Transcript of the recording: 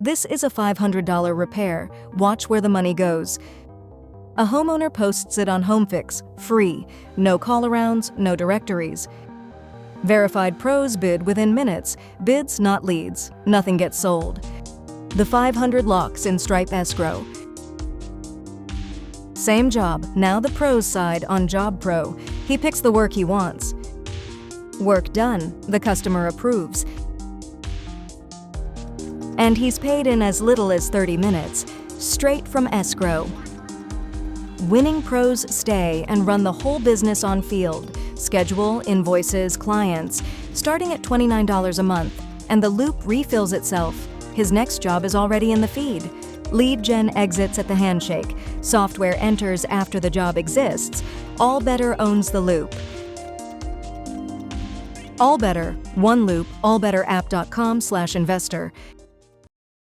This is a $500 repair. Watch where the money goes. A homeowner posts it on HomeFix, free. No call-arounds, no directories. Verified pros bid within minutes. Bids, not leads. Nothing gets sold. The 500 locks in Stripe escrow. Same job, now the pros side on JobPro. He picks the work he wants. Work done, the customer approves. And he's paid in as little as 30 minutes, straight from escrow. Winning pros stay and run the whole business on field. Schedule, invoices, clients, starting at $29 a month, and the loop refills itself. His next job is already in the feed. Lead gen exits at the handshake. Software enters after the job exists. AllBetter owns the loop. AllBetter, one loop, allbetterapp.com/investor.